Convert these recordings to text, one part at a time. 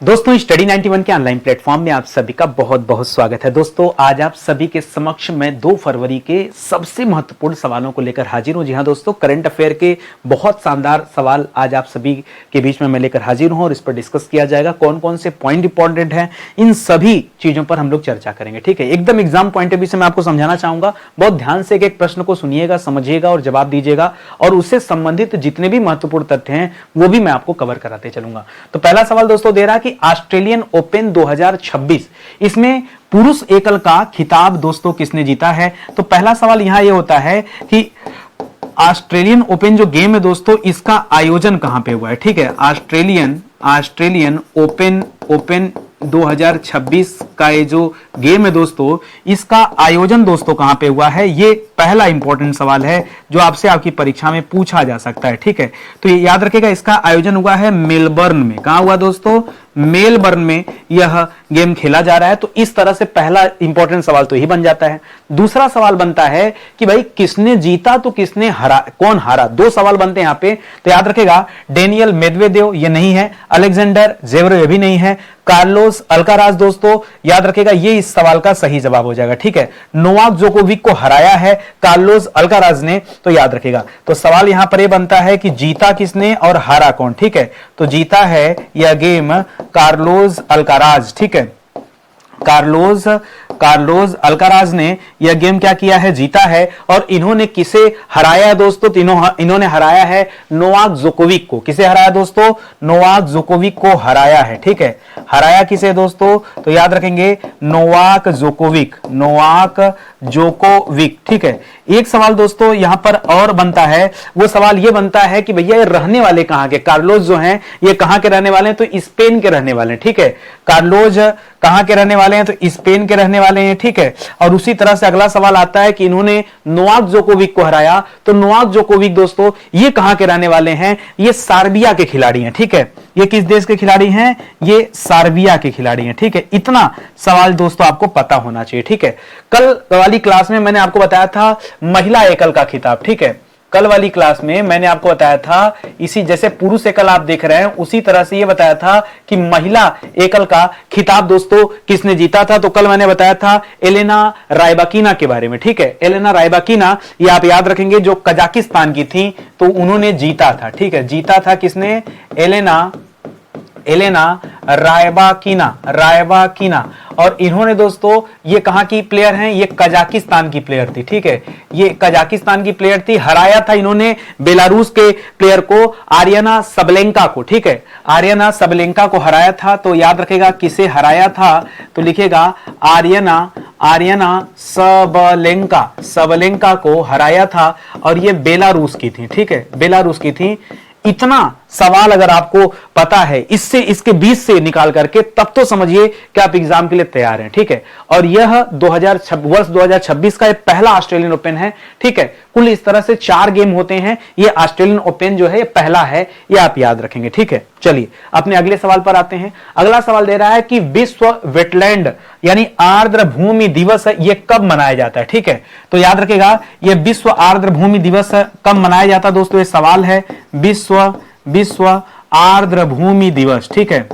दोस्तों स्टडी 91 के online platform में आप सभी का बहुत बहुत स्वागत है। दोस्तों आज आप सभी के समक्ष मैं 2 फरवरी के सबसे महत्वपूर्ण सवालों को लेकर हाजिर हूं। जी हां दोस्तों, करंट अफेयर के बहुत शानदार सवाल आज आप सभी के बीच में मैं लेकर हाजिर हूं और इस पर डिस्कस किया जाएगा। कौन कौन से पॉइंट इंपॉर्टेंट हैं, इन सभी चीजों पर हम लोग चर्चा करेंगे। ठीक है, एकदम एग्जाम पॉइंट ऑफ व्यू से मैं आपको समझाना चाहूंगा। बहुत ध्यान से एक एक प्रश्न को सुनिएगा, समझिएगा और जवाब दीजिएगा, और उससे संबंधित जितने भी महत्वपूर्ण तथ्य हैं वो भी मैं आपको कवर कराते चलूंगा। तो पहला सवाल दोस्तों दे रहा है कि ऑस्ट्रेलियन ओपन 2026 इसमें पुरुष एकल का खिताब दोस्तों किसने जीता है। तो पहला सवाल यहां यह होता है कि ऑस्ट्रेलियन ओपन जो गेम है दोस्तों, इसका आयोजन कहां पे हुआ है। ठीक है, ऑस्ट्रेलियन ओपन 2026 का ये जो गेम है दोस्तों, इसका आयोजन दोस्तों कहां पे हुआ है। ये पहला इंपॉर्टेंट सवाल है जो आपसे आपकी परीक्षा में पूछा जा सकता है। ठीक है, तो ये याद रखिएगा, इसका आयोजन हुआ है मेलबर्न में। कहां हुआ दोस्तों? मेलबर्न में यह गेम खेला जा रहा है। तो इस तरह से पहला इंपॉर्टेंट सवाल तो ही बन जाता है। दूसरा सवाल बनता है कि भाई किसने जीता तो किसने हरा, कौन हारा। 2 सवाल बनते हैं यहां पे। तो याद रखेगा, डेनियल मेदवेदेव ये नहीं है, अलेक्जेंडर जेवरेव ये भी नहीं है, कार्लोस अल्काराज दोस्तों याद रखेगा ये इस सवाल का सही जवाब हो जाएगा। ठीक है, नोवाक जोकोविक को हराया है कार्लोस अल्काराज ने, तो याद रखेगा। तो सवाल यहां पर यह बनता है कि जीता किसने और हारा कौन। ठीक है, तो जीता है यह गेम कार्लोस अल्काराज। ठीक है, कार्लोस अल्काराज ने यह गेम क्या किया है, जीता है। और इन्होंने किसे हराया है दोस्तों? तो इन्होंने हराया है नोवाक जोकोविक को। किसे हराया दोस्तों? नोवाक जोकोविक को हराया है। ठीक है, हराया किसे दोस्तों? तो याद रखेंगे नोवाक जोकोविक। ठीक है, एक सवाल दोस्तों यहां पर और बनता है, वो सवाल ये बनता है कि भैया ये रहने वाले कहां के, कार्लोस जो हैं ये कहां के रहने वाले हैं? तो स्पेन के रहने वाले हैं। ठीक है, कार्लोस कहां के रहने वाले हैं? तो स्पेन के रहने वाले हैं। ठीक है, और उसी तरह से अगला सवाल आता है कि इन्होंने नोवाक जोकोविक को हराया। तो नोवाक जोकोविक दोस्तों ये कहां के रहने वाले हैं? ये सर्बिया के खिलाड़ी हैं। ठीक है, ये किस देश के खिलाड़ी हैं? ये सर्बिया के खिलाड़ी हैं। ठीक है, इतना सवाल दोस्तों आपको पता होना चाहिए। ठीक है, कल वाली क्लास में मैंने आपको बताया था महिला एकल का खिताब। ठीक है, कल वाली क्लास में मैंने आपको बताया था, इसी जैसे पुरुष एकल आप देख रहे हैं उसी तरह से ये बताया था कि महिला एकल का खिताब दोस्तों किसने जीता था। तो कल मैंने बताया था एलेना रायबाकिना के बारे में। ठीक है, एलेना रायबाकिना ये आप याद रखेंगे जो कजाकिस्तान की थी, तो उन्होंने जीता था। ठीक है, जीता था किसने? Elena Rybakina. और इन्होंने दोस्तों ये कहां की प्लेयर हैं? ये कजाकिस्तान की प्लेयर थी। ठीक है, ये कजाकिस्तान की प्लेयर थी। हराया था इन्होंने बेलारूस के प्लेयर को, आर्यना सबलेंका को। ठीक है, आर्यना सबलेंका को हराया था। तो याद रखेगा किसे हराया था? तो लिखेगा आर्यना सबलेंका को हराया था, और ये बेलारूस की थी। ठीक है, बेलारूस की थी। इतना सवाल अगर आपको पता है इससे, इसके बीच से निकाल करके, तब तो समझिए कि आप एग्जाम के लिए तैयार हैं। ठीक है, और यह वर्ष 2026 का पहला ऑस्ट्रेलियन ओपन है। ठीक है, कुल इस तरह से 4 गेम होते हैं। ये ऑस्ट्रेलियन ओपन जो है ये पहला है, ये आप याद रखेंगे। ठीक है, चलिए अपने अगले सवाल पर आते हैं। अगला सवाल दे रहा है कि विश्व वेटलैंड यानी आर्द्र भूमि दिवस ये कब मनाया जाता है। ठीक है, तो याद रखेगा ये विश्व आर्द्र भूमि दिवस कब मनाया जाता है दोस्तों, ये सवाल है। विश्व आर्द्र भूमि दिवस। ठीक है,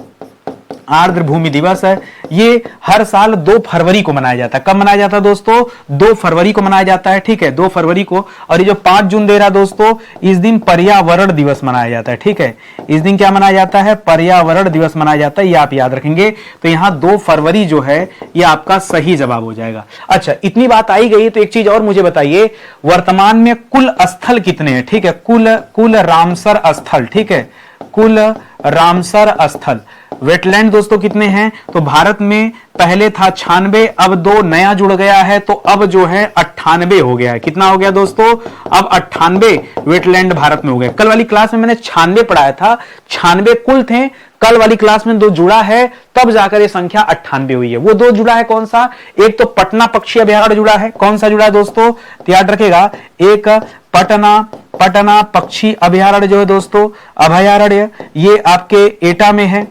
आर्द्र भूमि दिवस है, ये हर साल 2 फरवरी को मनाया जाता है। कब मनाया जाता है दोस्तों? 2 फरवरी को मनाया जाता है। ठीक है, 2 फरवरी को। और ये जो 5 जून दे रहा है दोस्तों, इस दिन पर्यावरण दिवस मनाया जाता है। ठीक है, इस दिन क्या मनाया जाता है? पर्यावरण दिवस मनाया जाता है, ये आप याद रखेंगे। तो यहां 2 फरवरी जो है ये आपका सही जवाब हो जाएगा। अच्छा, इतनी बात आई गई तो एक चीज और मुझे बताइए, वर्तमान में कुल स्थल कितने हैं? ठीक है, कुल रामसर स्थल। ठीक है, कुल रामसर स्थल वेटलैंड दोस्तों कितने हैं? तो भारत में पहले था 96, अब 2 नया जुड़ गया है, तो अब जो है 98 हो गया है। कितना हो गया दोस्तों? अब 98 वेटलैंड भारत में हो गए। कल वाली क्लास में मैंने 96 पढ़ाया था, 96 कुल थे। कल वाली क्लास में 2 जुड़ा है, तब जाकर ये संख्या 98 हुई है। वो 2 जुड़ा है कौन सा? एक तो पटना पक्षी अभयारण्य जुड़ा है। कौन सा जुड़ा है दोस्तों? तो याद रखेगा, एक पटना पक्षी अभयारण्य जो है दोस्तों, अभयारण्य ये आपके एटा में है।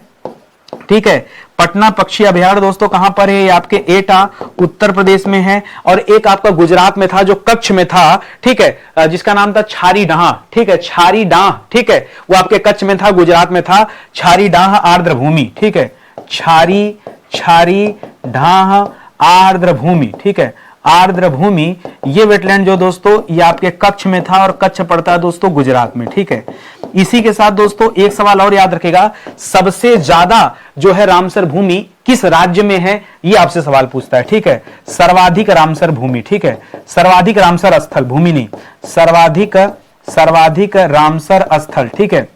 ठीक है, पटना पक्षी अभयारण्य दोस्तों कहां पर है? आपके एटा उत्तर प्रदेश में है। और एक आपका गुजरात में था जो कच्छ में था, ठीक है, जिसका नाम था छारीडाह। ठीक है, छारीडाह, ठीक है, वो आपके कच्छ में था, गुजरात में था। छारीडाह आर्द्र भूमि, ठीक है, क्षारी, क्षारी, ढाह, आर्द्र भूमि, ठीक है, आर्द्र भूमि। ये वेटलैंड जो दोस्तों ये आपके कच्छ में था और कच्छ पड़ता है दोस्तों गुजरात में, ठीक है। इसी के साथ दोस्तों एक सवाल और याद रखेगा, सबसे ज्यादा जो है रामसर भूमि किस राज्य में है, ये आपसे सवाल पूछता है, ठीक है। सर्वाधिक रामसर भूमि, ठीक है, सर्वाधिक रामसर स्थल, भूमि नहीं, सर्वाधिक रामसर स्थल, ठीक है।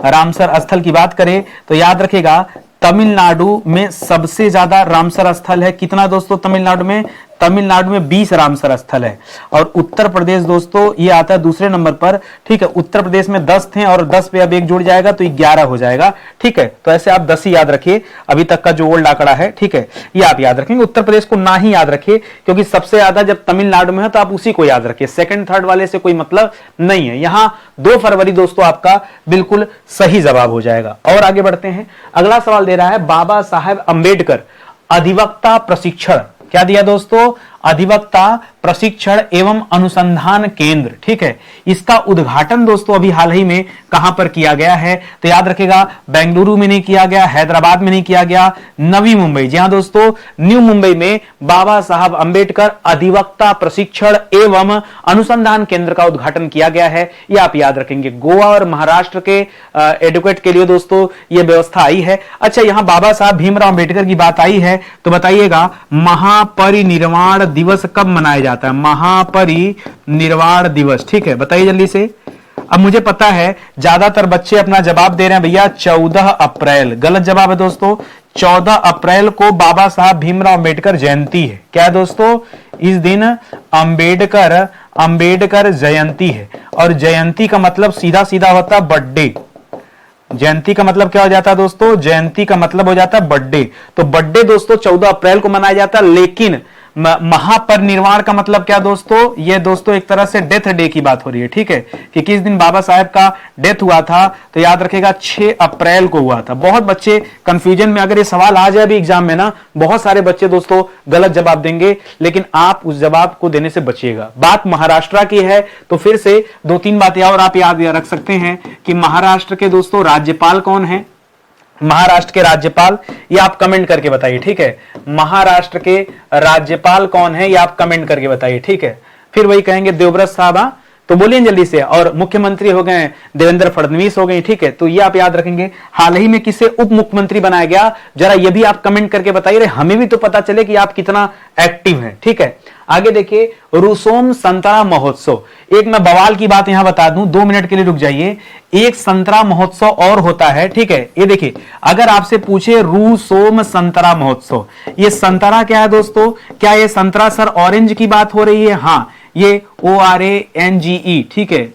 रामसर स्थल की बात करें तो याद रखेगा तमिलनाडु में सबसे ज्यादा रामसर स्थल है। कितना दोस्तों तमिलनाडु में? तमिलनाडु में 20 रामसर स्थल है। और उत्तर प्रदेश दोस्तों ये आता है दूसरे नंबर पर, ठीक है। उत्तर प्रदेश में 10 थे और 10 पे अब एक जुड़ जाएगा तो 11 हो जाएगा, ठीक है। तो ऐसे आप 10 ही याद रखिए, अभी तक का जो ओल्ड आंकड़ा है, ठीक है, ये आप याद रखेंगे। उत्तर प्रदेश को ना ही याद रखिए क्योंकि सबसे ज्यादा जब तमिलनाडु में है तो आप उसी को याद रखिए, सेकंड थर्ड वाले से कोई मतलब नहीं है। यहां 2 फरवरी दोस्तों आपका बिल्कुल सही जवाब हो जाएगा। और आगे बढ़ते हैं, अगला सवाल दे रहा है बाबा साहेब अंबेडकर अधिवक्ता प्रशिक्षण, क्या दिया दोस्तों? अधिवक्ता प्रशिक्षण एवं अनुसंधान केंद्र, ठीक है। इसका उद्घाटन दोस्तों अभी हाल ही में कहां पर किया गया है? तो याद रखेगा बेंगलुरु में नहीं किया गया, हैदराबाद में नहीं किया गया, नवी मुंबई, जी हां दोस्तों, न्यू मुंबई में बाबा साहब अंबेडकर अधिवक्ता प्रशिक्षण एवं अनुसंधान केंद्र का उद्घाटन किया गया है। यह आप याद रखेंगे। गोवा और महाराष्ट्र के एडवोकेट के लिए दोस्तों यह व्यवस्था आई है। अच्छा, यहां बाबा साहब भीमराव अंबेडकर की बात आई है तो बताइएगा महापरिनिर्वाण दिवस कब मनाया जाता है? महापरिनिर्वाण दिवस, ठीक है, बताइए जल्दी से। अब मुझे पता है ज्यादातर बच्चे अपना जवाब दे रहे हैं भैया 14 अप्रैल, गलत जवाब है दोस्तों। 14 अप्रैल को बाबा साहब भीमराव अंबेडकर जयंती है। क्या है दोस्तों? इस दिन अंबेडकर जयंती है। और जयंती का मतलब सीधा सीधा होता है बर्थडे। जयंती का मतलब क्या हो जाता है दोस्तों? जयंती का मतलब हो जाता है बर्थडे। तो बर्थडे दोस्तों 14 अप्रैल को मनाया जाता है। लेकिन महापरिनिर्वाण का मतलब क्या दोस्तों? ये दोस्तों एक तरह से डेथ डे की बात हो रही है, ठीक है, कि किस दिन बाबा साहब का डेथ हुआ था। तो याद रखेगा 6 अप्रैल को हुआ था। बहुत बच्चे कंफ्यूजन में, अगर ये सवाल आ जाए अभी एग्जाम में ना, बहुत सारे बच्चे दोस्तों गलत जवाब देंगे, लेकिन आप उस जवाब को देने से बचिएगा। बात महाराष्ट्र की है तो फिर से 2-3 बातें और आप याद रख सकते हैं कि महाराष्ट्र के दोस्तों राज्यपाल कौन है? महाराष्ट्र के राज्यपाल, ये आप कमेंट करके बताइए, ठीक है। महाराष्ट्र के राज्यपाल कौन है ये आप कमेंट करके बताइए, ठीक है। फिर वही कहेंगे देवव्रत साहब, तो बोलिए जल्दी से। और मुख्यमंत्री हो गए देवेंद्र फडणवीस हो गए, ठीक है। तो ये आप याद रखेंगे। हाल ही में किसे उप मुख्यमंत्री बनाया गया, जरा ये भी आप कमेंट करके बताइए, हमें भी तो पता चले कि आप कितना एक्टिव हैं, ठीक है। आगे देखिए, रूसोम संतरा महोत्सव। एक मैं बवाल की बात यहां बता दूं, 2 मिनट के लिए रुक जाइए। एक संतरा महोत्सव और होता है, ठीक है। ये देखिए, अगर आपसे पूछे रूसोम संतरा महोत्सव, ये संतरा क्या है दोस्तों? क्या ये संतरा सर ऑरेंज की बात हो रही है? हाँ, ये ORANGE, ठीक है,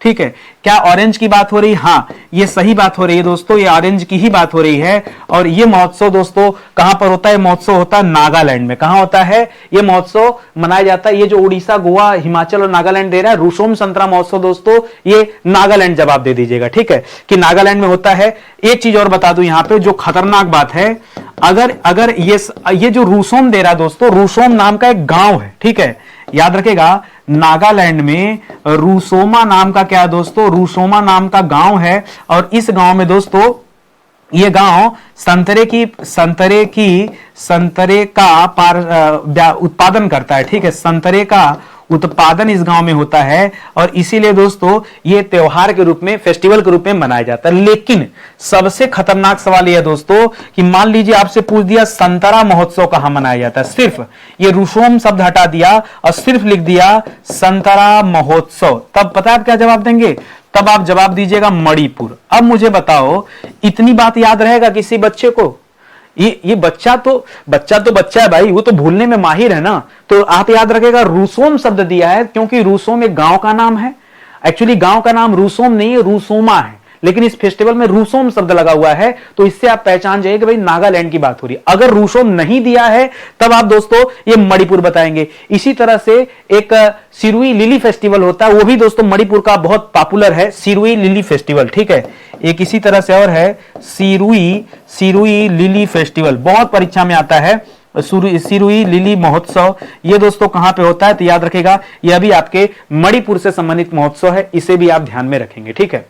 ठीक है। क्या ऑरेंज की बात हो रही है? हाँ, ये सही बात हो रही है दोस्तों, ये ऑरेंज की ही बात हो रही है। और ये महोत्सव दोस्तों कहां पर होता है? महोत्सव होता है नागालैंड में। कहां होता है ये महोत्सव? मनाया जाता है, ये जो उड़ीसा, गोवा, हिमाचल और नागालैंड दे रहा है, रूसोम संतरा महोत्सव दोस्तों ये नागालैंड जवाब दे दीजिएगा, ठीक है, कि नागालैंड में होता है। एक चीज और बता दूं यहां पे जो खतरनाक बात है, अगर ये जो रूसोम दे रहा है दोस्तों, रूसोम नाम का एक गांव है, ठीक है, याद रखेगा। नागालैंड में रूसोमा नाम का क्या है दोस्तों? रूसोमा नाम का गांव है। और इस गांव में दोस्तों, ये गांव संतरे का उत्पादन करता है, ठीक है। संतरे का उत्पादन इस गांव में होता है और इसीलिए दोस्तों ये त्योहार के रूप में, फेस्टिवल के रूप में मनाया जाता है। लेकिन सबसे खतरनाक सवाल यह है दोस्तों कि मान लीजिए आपसे पूछ दिया संतरा महोत्सव कहां मनाया जाता है, सिर्फ ये रूसोम शब्द हटा दिया और सिर्फ लिख दिया संतरा महोत्सव, तब पता है आप क्या जवाब देंगे? तब आप जवाब दीजिएगा मणिपुर। अब मुझे बताओ, इतनी बात याद रहेगा किसी बच्चे को? ये बच्चा तो बच्चा है भाई, वो तो भूलने में माहिर है ना। तो आप याद रखेगा रूसोम शब्द दिया है क्योंकि रूसोम एक गांव का नाम है। एक्चुअली गांव का नाम रूसोम नहीं है, रूसोमा है, लेकिन इस फेस्टिवल में रूसोम शब्द लगा हुआ है। तो इससे आप पहचान जाइए कि भाई नागालैंड की बात हो रही है। अगर रूसोम नहीं दिया है तब आप दोस्तों ये मणिपुर बताएंगे। इसी तरह से एक सिरुई लिली फेस्टिवल होता है, वो भी दोस्तों मणिपुर का बहुत पॉपुलर है, सिरुई लिली फेस्टिवल, ठीक है। एक इसी तरह से और है सिरुई लिली फेस्टिवल, बहुत परीक्षा में आता है। सिरुई लिली महोत्सव, ये दोस्तों कहां पे होता है? तो याद रखेगा यह भी आपके मणिपुर से संबंधित महोत्सव है, इसे भी आप ध्यान में रखेंगे, ठीक है।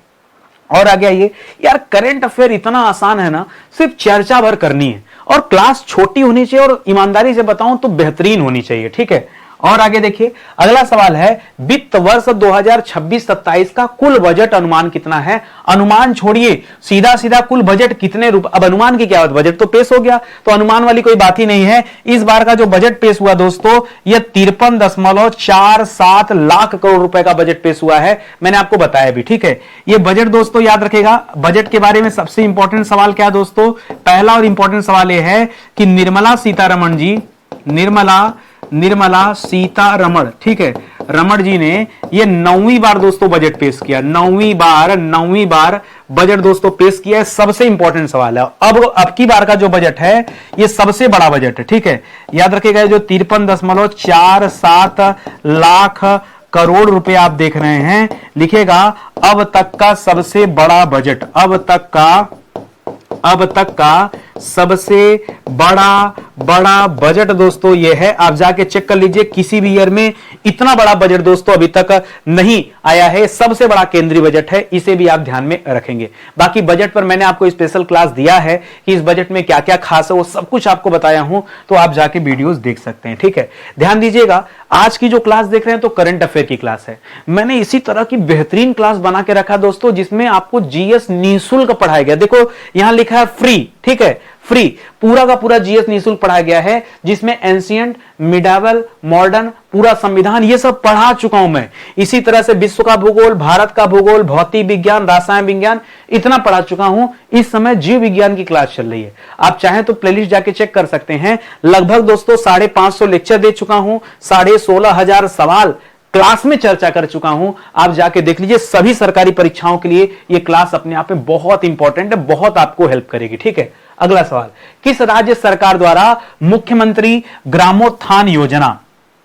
और आगे आइए यार, करंट अफेयर इतना आसान है ना, सिर्फ चर्चा भर करनी है और क्लास छोटी होनी चाहिए और ईमानदारी से बताऊं तो बेहतरीन होनी चाहिए, ठीक है। और आगे देखिए, अगला सवाल है वित्त वर्ष 2026-27 का कुल बजट अनुमान कितना है। अनुमान छोड़िए, सीधा सीधा कुल बजट कितने रुपए, अब अनुमान की क्या बात, बजट तो पेश हो गया तो अनुमान वाली कोई बात ही नहीं है। इस बार का जो बजट पेश हुआ दोस्तों, यह 53.47 लाख करोड़ रुपए का बजट पेश हुआ है, मैंने आपको बताया भी, ठीक है। यह बजट दोस्तों याद रखेगा, बजट के बारे में सबसे इंपॉर्टेंट सवाल क्या है दोस्तों, पहला और इंपॉर्टेंट सवाल यह है कि निर्मला सीतारमण जी, निर्मला सीतारमण, ठीक है, रमण जी ने ये 9वीं बार दोस्तों बजट पेश किया, 9वीं बार बजट दोस्तों पेश किया है। सबसे इंपॉर्टेंट सवाल है। अब की बार का जो बजट है ये सबसे बड़ा बजट है, ठीक है, याद रखिएगा। जो 53.47 लाख करोड़ रुपए आप देख रहे हैं, लिखेगा अब तक का सबसे बड़ा बजट, अब तक का सबसे बड़ा बजट दोस्तों ये है। आप जाके चेक कर लीजिए, किसी भी ईयर में इतना बड़ा बजट दोस्तों अभी तक नहीं आया है, सबसे बड़ा केंद्रीय बजट है, इसे भी आप ध्यान में रखेंगे। बाकी बजट पर मैंने आपको स्पेशल क्लास दिया है कि इस बजट में क्या क्या खास है, वो सब कुछ आपको बताया हूं, तो आप जाके वीडियोस देख सकते हैं, ठीक है। ध्यान दीजिएगा, आज की जो क्लास देख रहे हैं तो करंट अफेयर की क्लास है। मैंने इसी तरह की बेहतरीन क्लास बना के रखा दोस्तों, जिसमें आपको जीएस निःशुल्क पढ़ाया गया। देखो यहां लिखा है फ्री, ठीक है, फ्री, पूरा का पूरा जीएस निःशुल्क पढ़ाया गया है, जिसमें एंशिएंट, मिडावल, मॉडर्न, पूरा संविधान, ये सब पढ़ा चुका हूं मैं। इसी तरह से विश्व का भूगोल, भारत का भूगोल, भौतिक विज्ञान, रसायन विज्ञान, इतना पढ़ा चुका हूं। इस समय जीव विज्ञान की क्लास चल रही है, आप चाहें तो प्लेलिस्ट जाके चेक कर सकते हैं। लगभग दोस्तों 550 लेक्चर दे चुका हूं, 16,500 सवाल क्लास में चर्चा कर चुका हूं, आप जाके देख लीजिए। सभी सरकारी परीक्षाओं के लिए यह क्लास अपने आप में बहुत इंपॉर्टेंट है, बहुत आपको हेल्प करेगी, ठीक है। अगला सवाल, किस राज्य सरकार द्वारा मुख्यमंत्री ग्रामोत्थान योजना,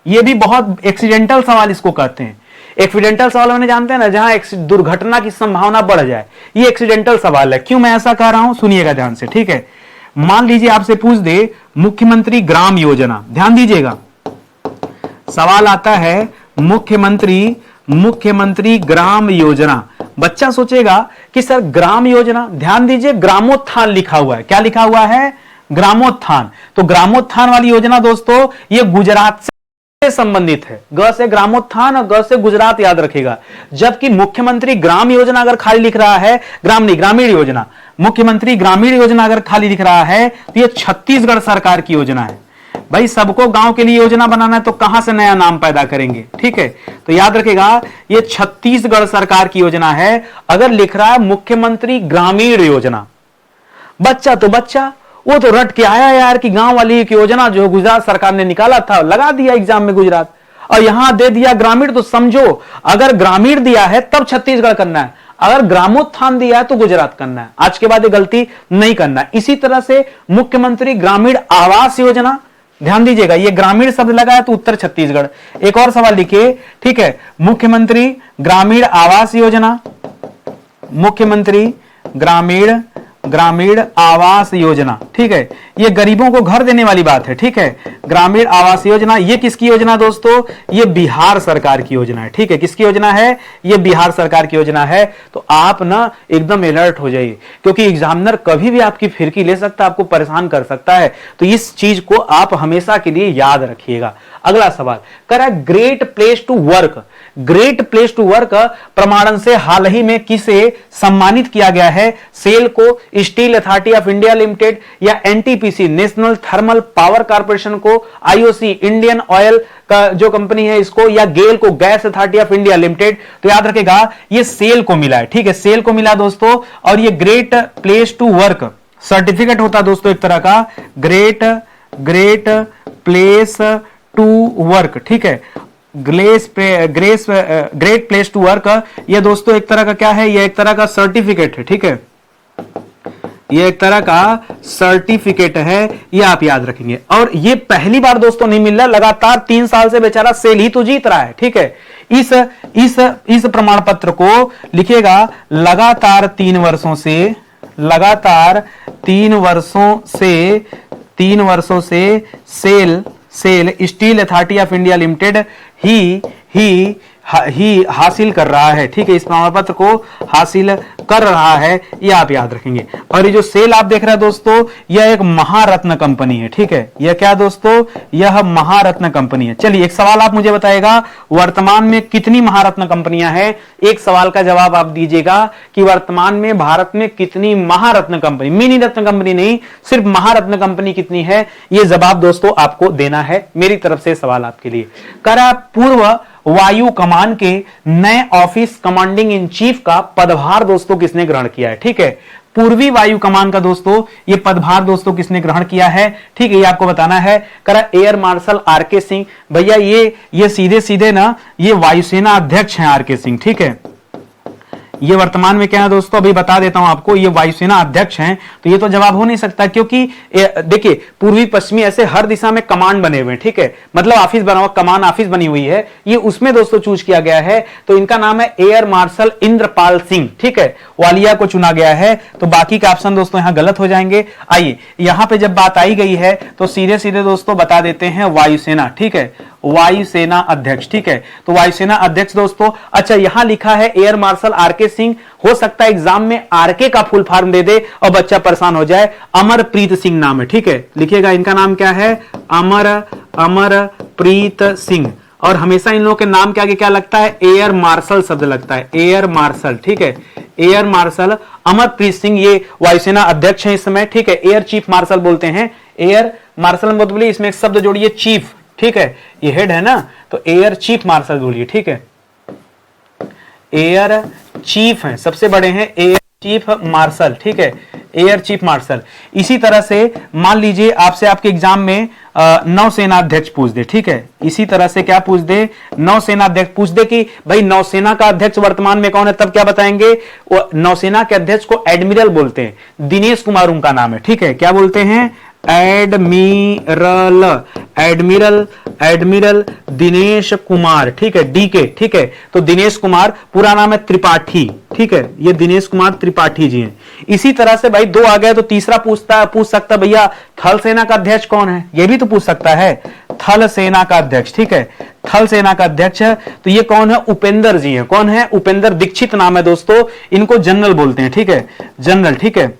यह भी बहुत एक्सीडेंटल सवाल इसको कहते हैं। एक्सीडेंटल सवाल मैंने जानते हैं ना, जहां दुर्घटना की संभावना बढ़ जाए, ये एक्सीडेंटल सवाल है। क्यों मैं ऐसा कह रहा हूं, सुनिएगा ध्यान से, ठीक है। मान लीजिए आपसे पूछ दे मुख्यमंत्री ग्राम योजना, ध्यान दीजिएगा, सवाल आता है मुख्यमंत्री ग्राम योजना। बच्चा सोचेगा कि सर ग्राम योजना, ध्यान दीजिए ग्रामोत्थान लिखा हुआ है, क्या लिखा हुआ है, ग्रामोत्थान। तो ग्रामोत्थान वाली योजना दोस्तों ये गुजरात से संबंधित है, ग से ग्रामोत्थान और ग से गुजरात, याद रखिएगा। जबकि मुख्यमंत्री ग्राम योजना अगर खाली लिख रहा है, ग्राम नहीं ग्रामीण योजना, मुख्यमंत्री ग्रामीण योजना अगर खाली लिख रहा है तो यह छत्तीसगढ़ सरकार की योजना है। भाई सबको गांव के लिए योजना बनाना है तो कहां से नया नाम पैदा करेंगे, ठीक है। तो याद रखेगा ये छत्तीसगढ़ सरकार की योजना है। अगर लिख रहा है मुख्यमंत्री ग्रामीण योजना, बच्चा तो बच्चा वो तो रट के आया यार कि गांव वाली एक योजना जो गुजरात सरकार ने निकाला था, लगा दिया एग्जाम में गुजरात, और यहां दे दिया ग्रामीण। तो समझो अगर ग्रामीण दिया है तब छत्तीसगढ़ करना है, अगर ग्रामोत्थान दिया है तो गुजरात करना है। आज के बाद ये गलती नहीं करना है। इसी तरह से मुख्यमंत्री ग्रामीण आवास योजना, ध्यान दीजिएगा ये ग्रामीण शब्द लगा है तो उत्तर छत्तीसगढ़। एक और सवाल लिखिए, ठीक है, मुख्यमंत्री ग्रामीण आवास योजना, मुख्यमंत्री ग्रामीण आवास योजना, ठीक है, ये गरीबों को घर देने वाली बात है, ठीक है। ग्रामीण आवास योजना ये किसकी योजना दोस्तों, ये बिहार सरकार की योजना है, ठीक है। किसकी योजना है, ये बिहार सरकार की योजना है। तो आप ना एकदम अलर्ट हो जाइए, क्योंकि एग्जामिनर कभी भी आपकी फिरकी ले सकता है, आपको परेशान कर सकता है। तो इस चीज को आप हमेशा के लिए याद रखिएगा। अगला सवाल करा great place to work, great place to work प्रमाणन से हाल ही में किसे सम्मानित किया गया है, सेल को, Steel Authority of India Limited, या NTPC National Thermal Power Corporation को, आईओसी इंडियन ऑयल का जो कंपनी है इसको, या गेल को, Gas Authority of India Limited. तो याद रखेगा ये सेल को मिला है, ठीक है, सेल को मिला दोस्तों। और ये great place to work certificate होता है दोस्तों एक तरह का, ग्रेट प्लेस टू वर्क, ठीक है, ग्रेट प्लेस टू वर्क, ये दोस्तों एक तरह का क्या है, ये एक तरह का सर्टिफिकेट है, ठीक है, ये एक तरह का सर्टिफिकेट है, ये आप याद रखेंगे। और ये पहली बार दोस्तों नहीं मिल रहा, लगातार 3 साल से बेचारा सेल ही तो जीत रहा है, ठीक है। इस प्रमाण पत्र को लिखिएगा लगातार 3 वर्षों से SAIL Steel Authority of India Limited ही ही हासिल कर रहा है, ठीक है, इस प्रमाण पत्र को हासिल कर रहा है, ये आप याद रखेंगे। और ये जो सेल आप देख रहे हैं दोस्तों, यह एक महारत्न कंपनी है, ठीक है, यह क्या दोस्तों, यह महारत्न कंपनी है। चलिए एक सवाल आप मुझे बताएगा, वर्तमान में कितनी महारत्न कंपनियां हैं? एक सवाल का जवाब आप दीजिएगा कि वर्तमान में भारत में कितनी महारत्न कंपनी, मिनी रत्न कंपनी नहीं, सिर्फ महारत्न कंपनी कितनी है, यह जवाब दोस्तों आपको देना है। मेरी तरफ से सवाल आपके लिए। करा पूर्व वायु कमान के नए ऑफिस कमांडिंग इन चीफ का पदभार दोस्तों किसने ग्रहण किया है? ठीक है, पूर्वी वायु कमान का दोस्तों ये पदभार दोस्तों किसने ग्रहण किया है? ठीक है, ये आपको बताना है। करा एयर मार्शल आरके सिंह। भैया ये सीधे सीधे ना ये वायुसेना अध्यक्ष हैं आरके सिंह, ठीक है, ये वर्तमान में क्या है दोस्तों, अभी बता देता हूं आपको, ये वायुसेना अध्यक्ष हैं। तो ये तो जवाब हो नहीं सकता, क्योंकि देखिए पूर्वी पश्चिमी ऐसे हर दिशा में कमांड बने हुए हैं, ठीक है, मतलब ऑफिस बना हुआ, कमान ऑफिस बनी हुई है, ये उसमें दोस्तों चूज किया गया है। तो इनका नाम है एयर मार्शल इंद्रपाल सिंह, ठीक है, वालिया को चुना गया है। तो बाकी के ऑप्शन दोस्तों यहां गलत हो जाएंगे। आइए यहां पे जब बात आई गई है तो सीधे सीधे दोस्तों बता देते हैं वायुसेना, ठीक है, वायुसेना अध्यक्ष, ठीक है, तो वायुसेना अध्यक्ष दोस्तों। अच्छा यहां लिखा है एयर मार्शल आरके सिंह, हो सकता है एग्जाम में आरके का फुल फॉर्म दे दे और बच्चा परेशान हो जाए। अमरप्रीत सिंह नाम है, ठीक है, लिखिएगा इनका नाम क्या है, अमरप्रीत सिंह। और हमेशा इन लोगों के नाम के आगे क्या लगता है, एयर मार्शल शब्द लगता है, एयर मार्शल, ठीक है, एयर मार्शल अमरप्रीत सिंह ये वायुसेना अध्यक्ष हैं इस समय, ठीक है, एयर चीफ मार्शल बोलते हैं, एयर मार्शल मत बोलिए, इसमें एक शब्द जोड़िए चीफ, ठीक है, ये हेड है ना, तो एयर चीफ मार्शल बोलिए, ठीक है, एयर चीफ है, सबसे बड़े हैं एयर चीफ मार्शल, ठीक है, एयर चीफ मार्शल। इसी तरह से मान लीजिए आपसे आपके एग्जाम में नौसेना अध्यक्ष पूछ दे, ठीक है, इसी तरह से क्या पूछ दे, नौसेना अध्यक्ष पूछ दे कि भाई नौसेना का अध्यक्ष वर्तमान में कौन है, तब क्या बताएंगे, नौसेना के अध्यक्ष को एडमिरल बोलते हैं, दिनेश कुमार उनका नाम है, ठीक है, क्या बोलते हैं, admiral, admiral, admiral Dinesh Kumar, ठीक है, डीके, ठीक है, तो दिनेश कुमार पूरा नाम है त्रिपाठी, ठीक है, ये दिनेश कुमार त्रिपाठी जी हैं। इसी तरह से भाई दो आ गए तो तीसरा पूछ सकता भैया थल सेना का अध्यक्ष कौन है, ये भी तो पूछ सकता है, थल सेना का अध्यक्ष, ठीक है, थल सेना का अध्यक्ष तो ये कौन है, उपेंद्र जी है, कौन है, उपेंद्र दीक्षित नाम है दोस्तों, इनको जनरल बोलते हैं, ठीक है, जनरल, ठीक है,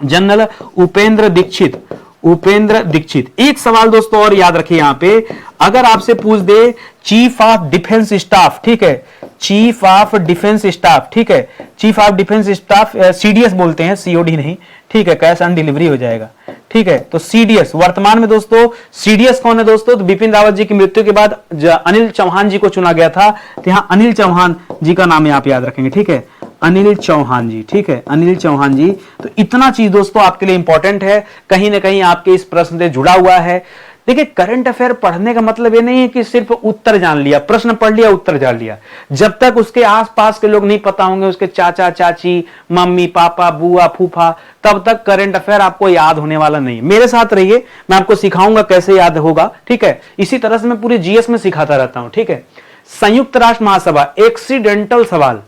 जनरल उपेंद्र दीक्षित, उपेंद्र दीक्षित। एक सवाल दोस्तों और याद रखिए यहां पे, अगर आपसे पूछ दे चीफ ऑफ डिफेंस स्टाफ, ठीक है, चीफ ऑफ डिफेंस स्टाफ, ठीक है, chief of defence staff CDS बोलते हैं, सीओडी नहीं, ठीक है, कैश ऑन डिलीवरी हो जाएगा, ठीक है, तो सीडीएस वर्तमान में दोस्तों सीडीएस कौन है दोस्तों, तो बिपिन रावत जी की मृत्यु के बाद अनिल चौहान जी को चुना गया था, तो यहां अनिल चौहान जी का नाम आप याद रखेंगे, ठीक है, अनिल चौहान जी, ठीक है, अनिल चौहान जी। तो इतना चीज दोस्तों आपके लिए इंपॉर्टेंट है, कहीं ना कहीं आपके इस प्रश्न से जुड़ा हुआ है। देखिए करंट अफेयर पढ़ने का मतलब ये नहीं है कि सिर्फ उत्तर जान लिया, प्रश्न पढ़ लिया, उत्तर जान लिया, जब तक उसके आसपास के लोग नहीं पता होंगे, उसके चाचा चाची, मम्मी पापा, बुआ फूफा, तब तक करंट अफेयर आपको याद होने वाला नहीं। मेरे साथ रहिए, मैं आपको सिखाऊंगा कैसे याद होगा, ठीक है, इसी तरह से मैं पूरे जीएस में सिखाता रहता हूं, ठीक है। संयुक्त राष्ट्र महासभा, एक्सीडेंटल सवाल,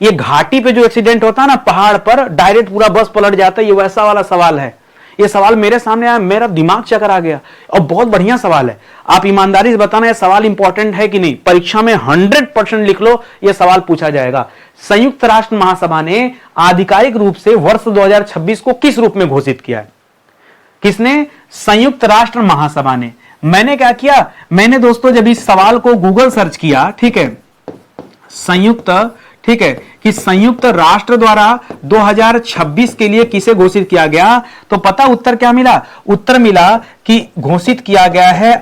ये घाटी पे जो एक्सीडेंट होता है ना, पहाड़ पर डायरेक्ट पूरा बस पलट जाता है, ये वैसा वाला सवाल है। ये सवाल मेरे सामने आया, मेरा दिमाग चकर आ गया, और बहुत बढ़िया सवाल है। आप ईमानदारी से बताना ये सवाल इंपॉर्टेंट है कि नहीं, परीक्षा में 100% लिख लो, ये सवाल पूछा जाएगा। संयुक्त राष्ट्र महासभा ने आधिकारिक रूप से वर्ष 2026 को किस रूप में घोषित किया है? किसने? संयुक्त राष्ट्र महासभा ने। मैंने क्या किया, मैंने दोस्तों जब इस सवाल को गूगल सर्च किया, ठीक है, संयुक्त, ठीक है, कि संयुक्त राष्ट्र द्वारा 2026 के लिए किसे घोषित किया गया, तो पता उत्तर क्या मिला? उत्तर मिला कि घोषित किया गया है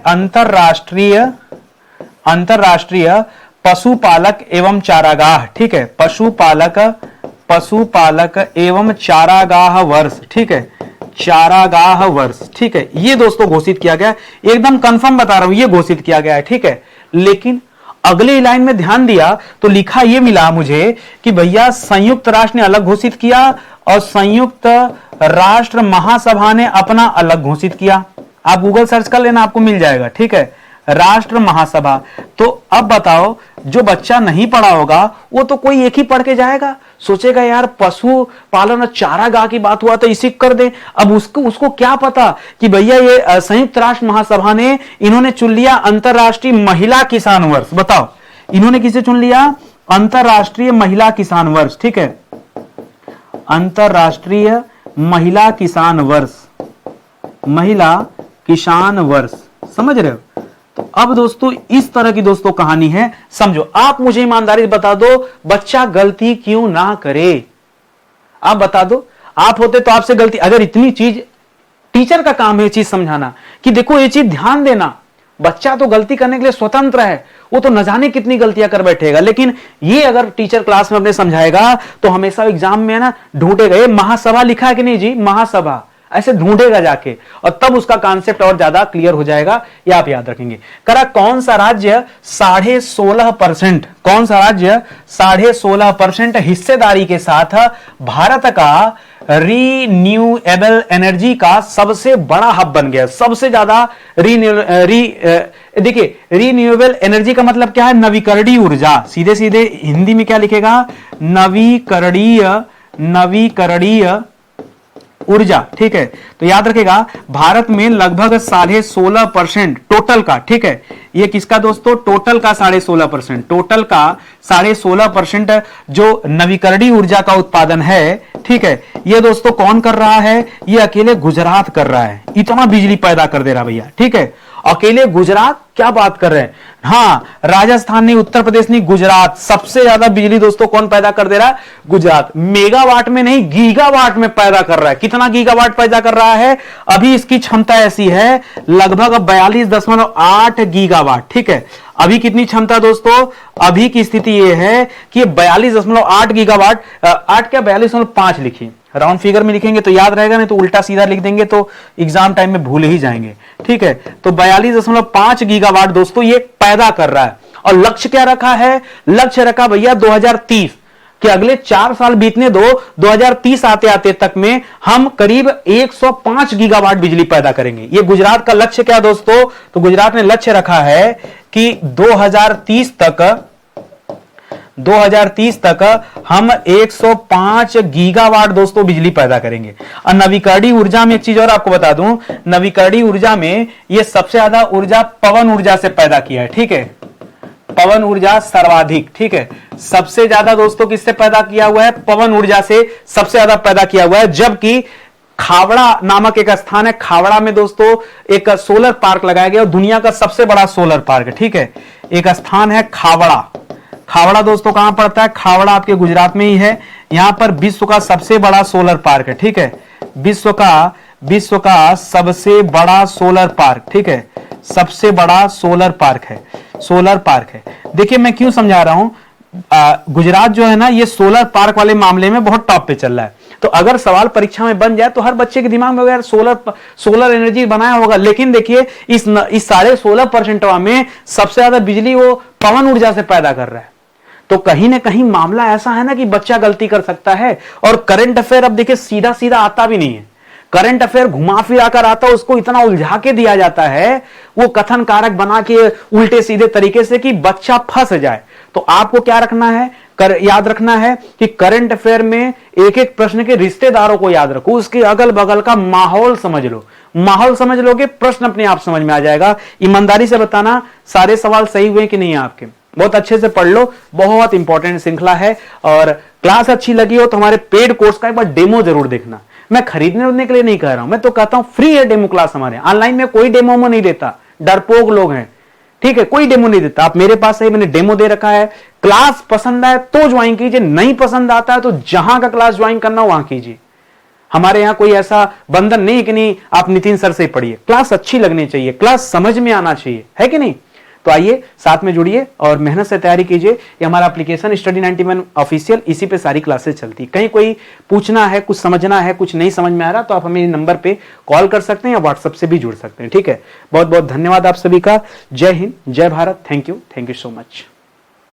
अंतरराष्ट्रीय पशुपालक एवं चारागाह, ठीक है, पशुपालक एवं चारागाह वर्ष, ठीक है, चारागाह वर्ष, ठीक है, ये दोस्तों घोषित किया गया, एकदम कंफर्म बता रहा हूं, ये घोषित किया गया है, ठीक है। लेकिन अगले लाइन में ध्यान दिया तो लिखा यह मिला मुझे कि भैया संयुक्त राष्ट्र ने अलग घोषित किया और संयुक्त राष्ट्र महासभा ने अपना अलग घोषित किया। आप गूगल सर्च कर लेना, आपको मिल जाएगा, ठीक है, राष्ट्र महासभा। तो अब बताओ, जो बच्चा नहीं पढ़ा होगा वो तो कोई एक ही पढ़ के जाएगा, सोचेगा यार पशु पालन और चारागाह की बात हुआ तो इसी कर दे। अब उसको क्या पता कि भैया ये संयुक्त राष्ट्र महासभा ने इन्होंने चुन लिया अंतरराष्ट्रीय महिला किसान वर्ष। बताओ इन्होंने किसे चुन लिया? अंतरराष्ट्रीय महिला किसान वर्ष, ठीक है, अंतरराष्ट्रीय महिला किसान वर्ष, महिला किसान वर्ष, समझ रहे हो? तो अब दोस्तों इस तरह की दोस्तों कहानी है, समझो। आप मुझे ईमानदारी से बता दो, बच्चा गलती क्यों ना करे? आप बता दो, आप होते तो आपसे गलती, अगर इतनी चीज टीचर का काम है ये चीज समझाना कि देखो ये चीज ध्यान देना, बच्चा तो गलती करने के लिए स्वतंत्र है, वो तो न जाने कितनी गलतियां कर बैठेगा, लेकिन ये अगर टीचर क्लास में अपने समझाएगा तो हमेशा एग्जाम में ना ढूंढेगा, ये महासभा लिखा है कि नहीं जी, महासभा, ऐसे ढूंढेगा जाके, और तब उसका कॉन्सेप्ट और ज्यादा क्लियर हो जाएगा, ये आप याद रखेंगे। करा कौन सा राज्य 16.5%, कौन सा राज्य 16.5% हिस्सेदारी के साथ भारत का रीन्यूएबल एनर्जी का सबसे बड़ा हब बन गया? सबसे ज्यादा देखिए रीन्यूएबल एनर्जी का मतलब क्या है? नवीकरणीय ऊर्जा, सीधे सीधे हिंदी में क्या लिखेगा? नवीकरणीय ऊर्जा, ठीक है। तो याद रखेगा भारत में लगभग 16.5% टोटल का, ठीक है, ये किसका दोस्तों? टोटल का 16.5%, टोटल का 16.5% जो नवीकरणीय ऊर्जा का उत्पादन है, ठीक है, ये दोस्तों कौन कर रहा है? ये अकेले गुजरात कर रहा है, इतना बिजली पैदा कर दे रहा भैया, ठीक है, अकेले गुजरात। क्या बात कर रहे हैं? हाँ, राजस्थान नहीं, उत्तर प्रदेश नहीं, गुजरात सबसे ज्यादा बिजली दोस्तों कौन पैदा कर दे रहा है? गुजरात। मेगावाट में नहीं, गीगावाट में पैदा कर रहा है। कितना गीगावाट पैदा कर रहा है? अभी इसकी क्षमता ऐसी है लगभग 42.8 गीगावाट, ठीक है। अभी कितनी क्षमता दोस्तों? अभी की स्थिति यह है कि 42.8 गीगावाट, 8 क्या 42.5 लिखिए, राउंड फिगर में लिखेंगे तो याद रहेगा, नहीं तो उल्टा सीधा लिख देंगे तो एग्जाम टाइम में भूल ही जाएंगे, ठीक है। तो 42.5 गीगावाट दोस्तों ये पैदा कर रहा है। और लक्ष्य क्या रखा है? लक्ष्य रखा भैया 2030 कि अगले 4 साल बीतने दो, 2030 आते आते तक में हम करीब 105 गीगावाट बिजली पैदा करेंगे। ये गुजरात का लक्ष्य क्या दोस्तों? तो गुजरात ने लक्ष्य रखा है कि 2030 तक हम 105 गीगावाट दोस्तों बिजली पैदा करेंगे। और नवीकरणीय ऊर्जा में एक चीज और आपको बता दूं, नवीकरणीय ऊर्जा में ये सबसे ज्यादा ऊर्जा पवन ऊर्जा से पैदा किया है, ठीक है, पवन ऊर्जा सर्वाधिक, ठीक है। सबसे ज्यादा दोस्तों किससे पैदा किया हुआ है? पवन ऊर्जा से सबसे ज्यादा पैदा किया हुआ है। जबकि खावड़ा नामक एक स्थान है, खावड़ा में दोस्तों एक सोलर पार्क लगाया गया, दुनिया का सबसे बड़ा सोलर पार्क है, ठीक है। एक स्थान है खावड़ा। खावड़ा दोस्तों कहां पड़ता है? खावड़ा आपके गुजरात में ही है। यहां पर विश्व का सबसे बड़ा सोलर पार्क है, ठीक है, विश्व का सबसे बड़ा सोलर पार्क, ठीक है, सबसे बड़ा सोलर पार्क है। देखिए मैं क्यों समझा रहा हूं, गुजरात जो है ना ये सोलर पार्क वाले मामले में बहुत टॉप पे चल रहा है। तो अगर सवाल परीक्षा में बन जाए तो हर बच्चे के दिमाग में यार सोलर एनर्जी बनाया होगा, लेकिन देखिए इस 16.5% में सबसे ज्यादा बिजली वो पवन ऊर्जा से पैदा कर रहा है। तो कहीं ना कहीं मामला ऐसा है ना कि बच्चा गलती कर सकता है। और करंट अफेयर अब देखिए सीधा सीधा आता भी नहीं है, करंट अफेयर घुमा फिरा कर आता है, उसको इतना उलझा के दिया जाता है, वो कथन कारक बना के उल्टे सीधे तरीके से कि बच्चा फंस जाए। तो आपको क्या रखना है? याद रखना है कि करंट अफेयर में एक एक प्रश्न के रिश्तेदारों को याद रखो, उसके अगल बगल का माहौल समझ लो, माहौल समझ लोगे प्रश्न अपने आप समझ में आ जाएगा। ईमानदारी से बताना सारे सवाल सही हुए कि नहीं आपके, बहुत अच्छे से पढ़ लो, बहुत इंपॉर्टेंट श्रृंखला है। और क्लास अच्छी लगी हो तो हमारे पेड कोर्स का एक बार डेमो जरूर देखना। मैं खरीदने के लिए नहीं कह रहा हूं, मैं तो कहता हूं फ्री है डेमो क्लास हमारे। ऑनलाइन में कोई डेमो नहीं देता, डरपोक लोग हैं, ठीक है, कोई डेमो नहीं देता। आप मेरे पास है, मैंने डेमो दे रखा है। क्लास पसंद आए तो ज्वाइन कीजिए, नहीं पसंद आता है तो जहां का क्लास ज्वाइन करना वहां कीजिए। हमारे यहां कोई ऐसा बंधन नहीं कि नहीं आप नितिन सर से ही पढ़िए, क्लास अच्छी लगनी चाहिए, क्लास समझ में आना चाहिए, है कि नहीं। तो आइए साथ में जुड़िए और मेहनत से तैयारी कीजिए। ये हमारा एप्लीकेशन स्टडी 91 ऑफिशियल, इसी पे सारी क्लासेस चलती। कहीं कोई पूछना है, कुछ समझना है, कुछ नहीं समझ में आ रहा तो आप हमें नंबर पे कॉल कर सकते हैं या व्हाट्सएप से भी जुड़ सकते हैं, ठीक है। बहुत बहुत धन्यवाद आप सभी का। जय हिंद, जय Bharat, thank you so much.